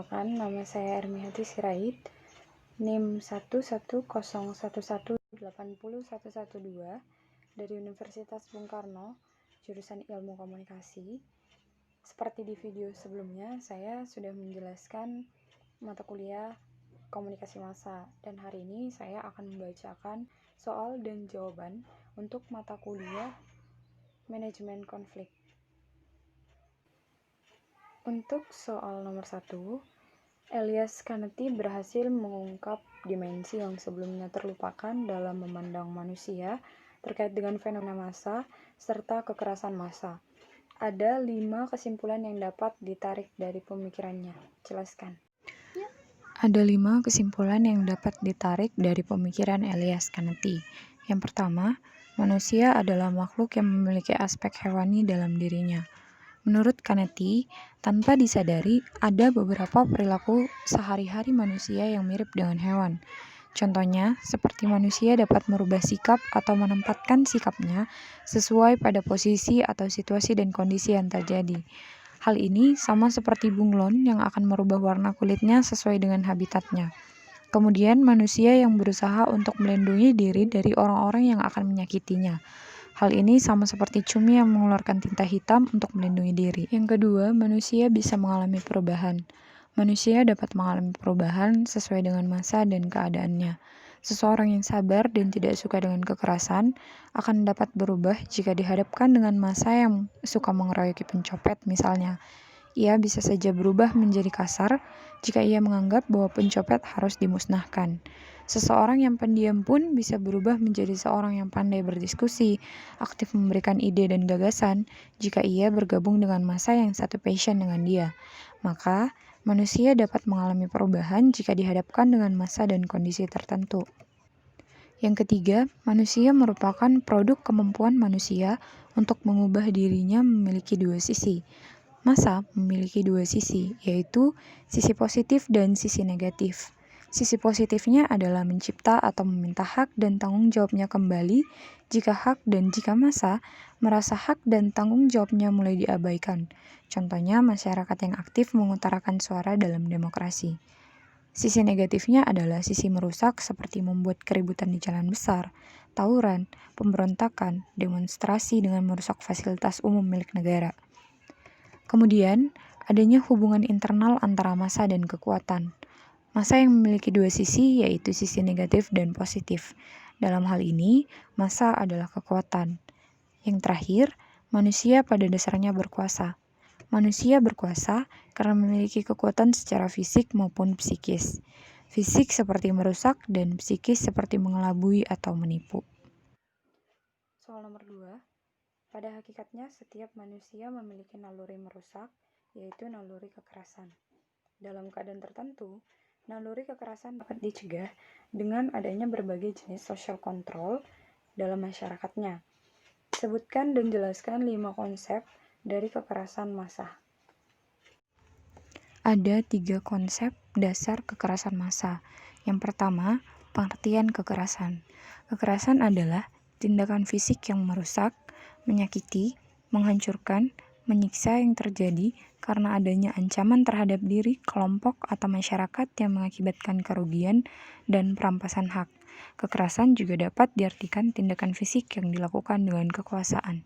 Perkenalkan, nama saya Ermiati Sirait, NIM 1101180112 dari Universitas Bung Karno, jurusan Ilmu Komunikasi. Seperti di video sebelumnya, saya sudah menjelaskan mata kuliah Komunikasi Massa, dan hari ini saya akan membacakan soal dan jawaban untuk mata kuliah Manajemen Konflik. Untuk soal nomor 1, Elias Canetti berhasil mengungkap dimensi yang sebelumnya terlupakan dalam memandang manusia terkait dengan fenomena massa serta kekerasan massa. Ada 5 kesimpulan yang dapat ditarik dari pemikirannya. Jelaskan. Ada 5 kesimpulan yang dapat ditarik dari pemikiran Elias Canetti. Yang pertama, manusia adalah makhluk yang memiliki aspek hewani dalam dirinya. Menurut Canetti, tanpa disadari, ada beberapa perilaku sehari-hari manusia yang mirip dengan hewan. Contohnya, seperti manusia dapat merubah sikap atau menempatkan sikapnya sesuai pada posisi atau situasi dan kondisi yang terjadi. Hal ini sama seperti bunglon yang akan merubah warna kulitnya sesuai dengan habitatnya. Kemudian, manusia yang berusaha untuk melindungi diri dari orang-orang yang akan menyakitinya. Hal ini sama seperti cumi yang mengeluarkan tinta hitam untuk melindungi diri. Yang kedua, manusia bisa mengalami perubahan. Manusia dapat mengalami perubahan sesuai dengan masa dan keadaannya. Seseorang yang sabar dan tidak suka dengan kekerasan akan dapat berubah jika dihadapkan dengan massa yang suka mengeroyoki pencopet misalnya. Ia bisa saja berubah menjadi kasar jika ia menganggap bahwa pencopet harus dimusnahkan. Seseorang yang pendiam pun bisa berubah menjadi seorang yang pandai berdiskusi, aktif memberikan ide dan gagasan jika ia bergabung dengan massa yang satu passion dengan dia. Maka, manusia dapat mengalami perubahan jika dihadapkan dengan massa dan kondisi tertentu. Yang ketiga, manusia merupakan produk kemampuan manusia untuk mengubah dirinya memiliki dua sisi. Massa memiliki dua sisi, yaitu sisi positif dan sisi negatif. Sisi positifnya adalah mencipta atau meminta hak dan tanggung jawabnya kembali jika hak dan jika massa merasa hak dan tanggung jawabnya mulai diabaikan. Contohnya, masyarakat yang aktif mengutarakan suara dalam demokrasi. Sisi negatifnya adalah sisi merusak seperti membuat keributan di jalan besar, tawuran, pemberontakan, demonstrasi dengan merusak fasilitas umum milik negara. Kemudian, adanya hubungan internal antara massa dan kekuatan. Massa yang memiliki dua sisi, yaitu sisi negatif dan positif. Dalam hal ini, massa adalah kekuatan. Yang terakhir, manusia pada dasarnya berkuasa. Manusia berkuasa karena memiliki kekuatan secara fisik maupun psikis. Fisik seperti merusak dan psikis seperti mengelabui atau menipu. Soal nomor 2. Pada hakikatnya, setiap manusia memiliki naluri merusak, yaitu naluri kekerasan. Dalam keadaan tertentu, naluri kekerasan dapat dicegah dengan adanya berbagai jenis social control dalam masyarakatnya. Sebutkan dan jelaskan 5 konsep dari kekerasan massa. Ada 3 konsep dasar kekerasan massa. Yang pertama, pengertian kekerasan. Kekerasan adalah tindakan fisik yang merusak, menyakiti, menghancurkan, menyiksa yang terjadi karena adanya ancaman terhadap diri, kelompok, atau masyarakat yang mengakibatkan kerugian dan perampasan hak. Kekerasan juga dapat diartikan tindakan fisik yang dilakukan dengan kekuasaan.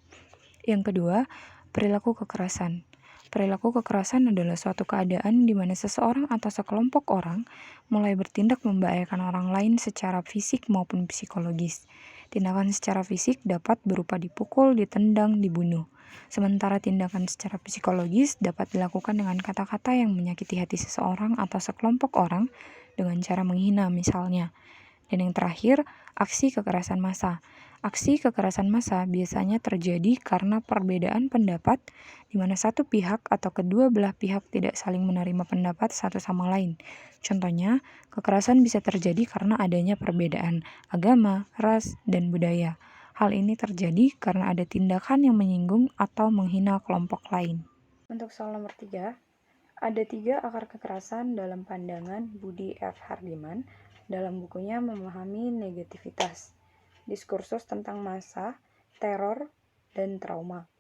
Yang kedua, perilaku kekerasan. Perilaku kekerasan adalah suatu keadaan di mana seseorang atau sekelompok orang mulai bertindak membahayakan orang lain secara fisik maupun psikologis. Tindakan secara fisik dapat berupa dipukul, ditendang, dibunuh. Sementara tindakan secara psikologis dapat dilakukan dengan kata-kata yang menyakiti hati seseorang atau sekelompok orang dengan cara menghina misalnya. Dan yang terakhir, aksi kekerasan massa. Aksi kekerasan massa biasanya terjadi karena perbedaan pendapat di mana satu pihak atau kedua belah pihak tidak saling menerima pendapat satu sama lain. Contohnya, kekerasan bisa terjadi karena adanya perbedaan agama, ras, dan budaya. Hal ini terjadi karena ada tindakan yang menyinggung atau menghina kelompok lain. Untuk soal nomor 3, ada 3 akar kekerasan dalam pandangan Budi F. Hardiman dalam bukunya Memahami Negativitas, diskursus tentang massa, teror, dan trauma.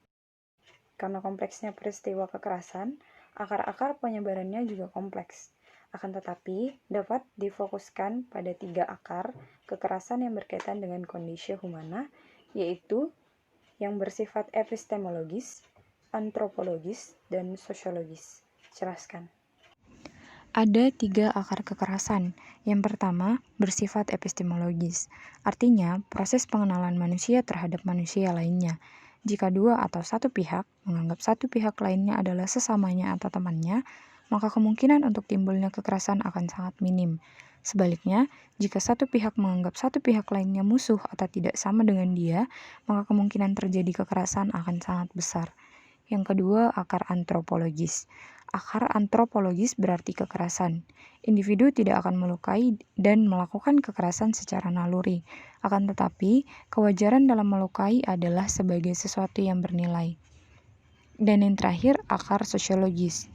Karena kompleksnya peristiwa kekerasan, Akar-akar penyebarannya juga kompleks. Akan tetapi, dapat difokuskan pada 3 akar kekerasan yang berkaitan dengan kondisi humana, yaitu yang bersifat epistemologis, antropologis, dan sosiologis. Jelaskan. Ada 3 akar kekerasan. Yang pertama, bersifat epistemologis. Artinya, proses pengenalan manusia terhadap manusia lainnya. Jika 2 atau 1 pihak menganggap 1 pihak lainnya adalah sesamanya atau temannya, maka kemungkinan untuk timbulnya kekerasan akan sangat minim. Sebaliknya, jika 1 pihak menganggap 1 pihak lainnya musuh atau tidak sama dengan dia, maka kemungkinan terjadi kekerasan akan sangat besar. Yang kedua, akar antropologis. Akar antropologis berarti kekerasan. Individu tidak akan melukai dan melakukan kekerasan secara naluri. Akan tetapi, kewajaran dalam melukai adalah sebagai sesuatu yang bernilai. Dan yang terakhir, akar sosiologis.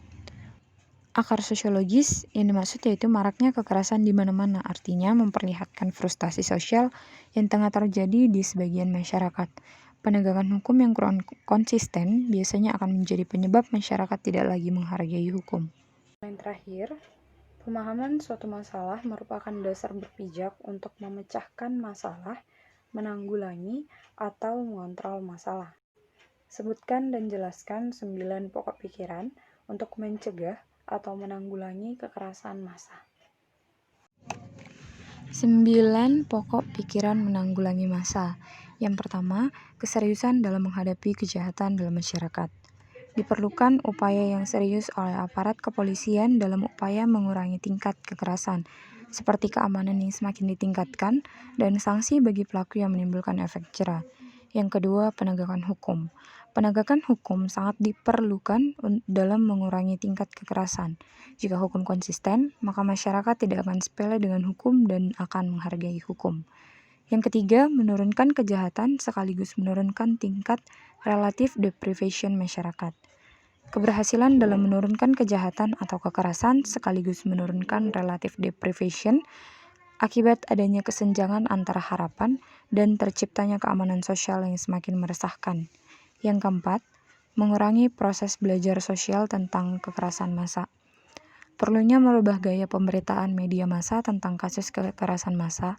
Akar sosiologis yang dimaksud yaitu maraknya kekerasan di mana-mana, artinya memperlihatkan frustasi sosial yang tengah terjadi di sebagian masyarakat. Penegakan hukum yang kurang konsisten biasanya akan menjadi penyebab masyarakat tidak lagi menghargai hukum. Yang terakhir, pemahaman suatu masalah merupakan dasar berpijak untuk memecahkan masalah, menanggulangi, atau mengontrol masalah. Sebutkan dan jelaskan 9 pokok pikiran untuk mencegah atau menanggulangi kekerasan massa. 9 pokok pikiran menanggulangi massa. Yang pertama, keseriusan dalam menghadapi kejahatan dalam masyarakat. Diperlukan upaya yang serius oleh aparat kepolisian dalam upaya mengurangi tingkat kekerasan, seperti keamanan yang semakin ditingkatkan dan sanksi bagi pelaku yang menimbulkan efek jera. Yang kedua, penegakan hukum. Penegakan hukum sangat diperlukan dalam mengurangi tingkat kekerasan. Jika hukum konsisten, maka masyarakat tidak akan sepele dengan hukum dan akan menghargai hukum. Yang ketiga, menurunkan kejahatan sekaligus menurunkan tingkat relative deprivation masyarakat. Keberhasilan dalam menurunkan kejahatan atau kekerasan sekaligus menurunkan relative deprivation akibat adanya kesenjangan antara harapan dan terciptanya keamanan sosial yang semakin meresahkan. Yang keempat, mengurangi proses belajar sosial tentang kekerasan massa. Perlunya merubah gaya pemberitaan media massa tentang kasus kekerasan massa,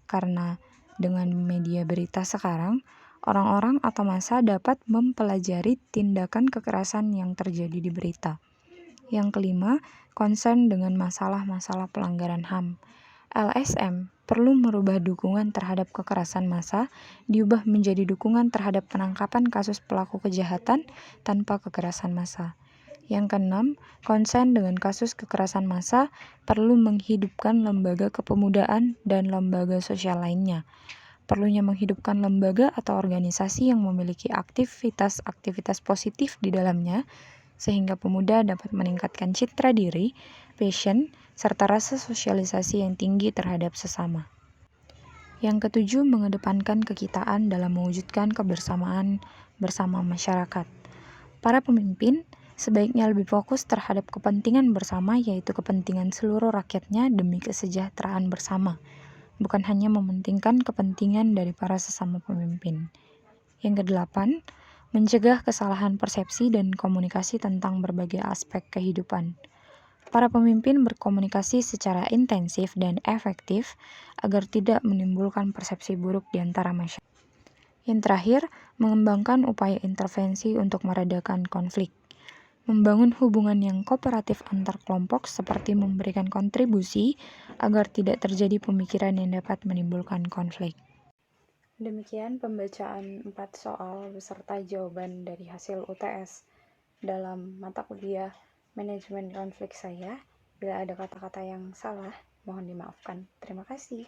karena dengan media berita sekarang, orang-orang atau massa dapat mempelajari tindakan kekerasan yang terjadi di berita. Yang kelima, concern dengan masalah-masalah pelanggaran HAM. LSM perlu merubah dukungan terhadap kekerasan massa diubah menjadi dukungan terhadap penangkapan kasus pelaku kejahatan tanpa kekerasan massa. Yang keenam, konsen dengan kasus kekerasan massa perlu menghidupkan lembaga kepemudaan dan lembaga sosial lainnya. Perlunya menghidupkan lembaga atau organisasi yang memiliki aktivitas-aktivitas positif di dalamnya, sehingga pemuda dapat meningkatkan citra diri, passion, serta rasa sosialisasi yang tinggi terhadap sesama. Yang ketujuh, mengedepankan kekitaan dalam mewujudkan kebersamaan bersama masyarakat. Para pemimpin sebaiknya lebih fokus terhadap kepentingan bersama, yaitu kepentingan seluruh rakyatnya demi kesejahteraan bersama, bukan hanya mementingkan kepentingan dari para sesama pemimpin. Yang kedelapan, mencegah kesalahan persepsi dan komunikasi tentang berbagai aspek kehidupan. Para pemimpin berkomunikasi secara intensif dan efektif agar tidak menimbulkan persepsi buruk di antara masyarakat. Yang terakhir, mengembangkan upaya intervensi untuk meredakan konflik. Membangun hubungan yang kooperatif antar kelompok seperti memberikan kontribusi agar tidak terjadi pemikiran yang dapat menimbulkan konflik. Demikian pembacaan 4 soal beserta jawaban dari hasil UTS dalam mata kuliah Manajemen Konflik saya. Bila ada kata-kata yang salah, mohon dimaafkan. Terima kasih.